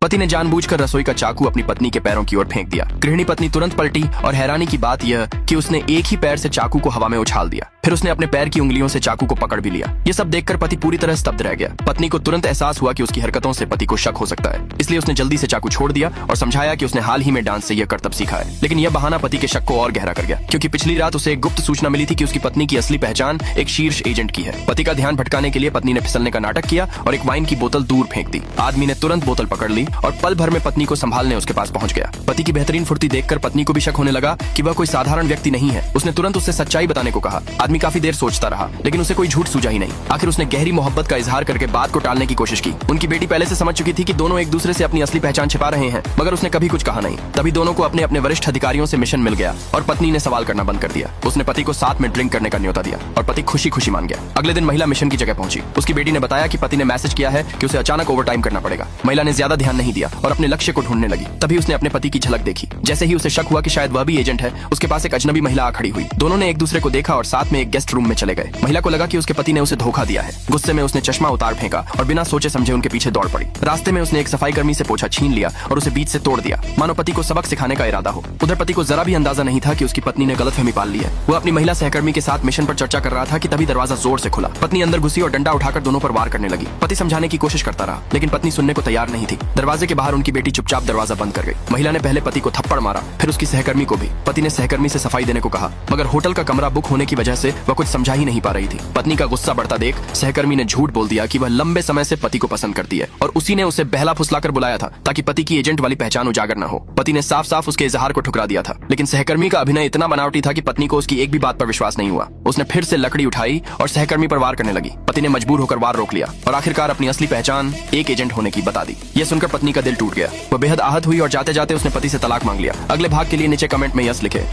पति ने जानबूझकर रसोई का चाकू अपनी पत्नी के पैरों की ओर फेंक दिया। गृहिणी पत्नी तुरंत पलटी और हैरानी की बात यह कि उसने एक ही पैर से चाकू को हवा में उछाल दिया। फिर उसने अपने पैर की उंगलियों से चाकू को पकड़ भी लिया। ये सब देखकर पति पूरी तरह स्तब्ध रह गया। पत्नी को तुरंत एहसास हुआ कि उसकी हरकतों से पति को शक हो सकता है, इसलिए उसने जल्दी से चाकू छोड़ दिया और समझाया कि उसने हाल ही में डांस से यह करतब सीखा है। लेकिन यह बहाना पति के शक को और गहरा कर गया, क्योंकि पिछली रात उसे एक गुप्त सूचना मिली थी कि उसकी पत्नी की असली पहचान एक शीर्ष एजेंट की है। पति का ध्यान भटकाने के लिए पत्नी ने फिसलने का नाटक किया और एक वाइन की बोतल दूर फेंक दी। आदमी ने तुरंत बोतल पकड़ ली और पल भर में पत्नी को संभालने उसके पास पहुंच गया। पति की बेहतरीन फुर्ती देखकर पत्नी को भी शक होने लगा कि वह कोई साधारण व्यक्ति नहीं है। उसने तुरंत उससे सच्चाई बताने को कहा। आदमी काफी देर सोचता रहा, लेकिन उसे कोई झूठ सूझा ही नहीं। आखिर उसने गहरी मोहब्बत का इजहार करके बात को टालने की कोशिश की। उनकी बेटी पहले से समझ चुकी थी कि दोनों एक दूसरे से अपनी असली पहचान छिपा रहे हैं, मगर उसने कभी कुछ कहा नहीं। तभी दोनों को अपने अपने वरिष्ठ अधिकारियों से मिशन मिल गया और पत्नी ने सवाल करना बंद कर दिया। उसने पति को साथ में ड्रिंक करने का न्योता दिया और पति खुशी खुशी मान गया। अगले दिन महिला मिशन की जगह पहुंची। उसकी बेटी ने बताया कि पति ने मैसेज किया है कि उसे अचानक ओवरटाइम करना पड़ेगा। महिला ने ज्यादा ध्यान नहीं दिया और अपने लक्ष्य को ढूंढने लगी। तभी उसने अपने पति की झलक देखी। जैसे ही उसे शक हुआ कि शायद वह भी एजेंट है, उसके पास एक अजनबी महिला आ खड़ी हुई। दोनों ने एक दूसरे को देखा और साथ में एक गेस्ट रूम में चले गए। महिला को लगा कि उसके पति ने उसे धोखा दिया है। गुस्से में उसने चश्मा उतार फेंका और बिना सोचे समझे उनके पीछे दौड़ पड़ी। रास्ते में उसने एक सफाई कर्मी से पोछा छीन लिया और उसे बीच से तोड़ दिया, मानो पति को सबक सिखाने का इरादा हो। उधर पति को जरा भी अंदाजा नहीं था कि उसकी पत्नी ने गलतफहमी पाल ली है। वह अपनी महिला सहकर्मी के साथ मिशन पर चर्चा कर रहा था कि तभी दरवाजा जोर से खुला। पत्नी अंदर घुसी और डंडा उठाकर दोनों पर वार करने लगी। पति समझाने की कोशिश करता रहा, लेकिन पत्नी सुनने को तैयार नहीं थी। दरवाजे के बाहर उनकी बेटी चुपचाप दरवाजा बंद कर गई। महिला ने पहले पति को थप्पड़ मारा, फिर उसकी सहकर्मी को भी। पति ने सहकर्मी से सफाई देने को कहा, मगर होटल का कमरा बुक होने की वजह से वह कुछ समझा ही नहीं पा रही थी। पत्नी का गुस्सा बढ़ता देख सहकर्मी ने झूठ बोल दिया कि वह लंबे समय से पति को पसंद करती है और उसी ने उसे बहला फुसलाकर बुलाया था ताकि पति की एजेंट वाली पहचान उजागर न हो। पति ने साफ साफ उसके इजहार को ठुकरा दिया था, लेकिन सहकर्मी का अभिनय इतना बनावटी था कि पत्नी को उसकी एक भी बात पर विश्वास नहीं हुआ। उसने फिर से लकड़ी उठाई और सहकर्मी पर वार करने लगी। पति ने मजबूर होकर वार रोक लिया और आखिरकार अपनी असली पहचान एक एजेंट होने की बता दी। यह सुनकर पत्नी का दिल टूट गया। वह बेहद आहत हुई और जाते जाते उसने पति से तलाक मांग लिया। अगले भाग के लिए नीचे कमेंट में यस लिखे।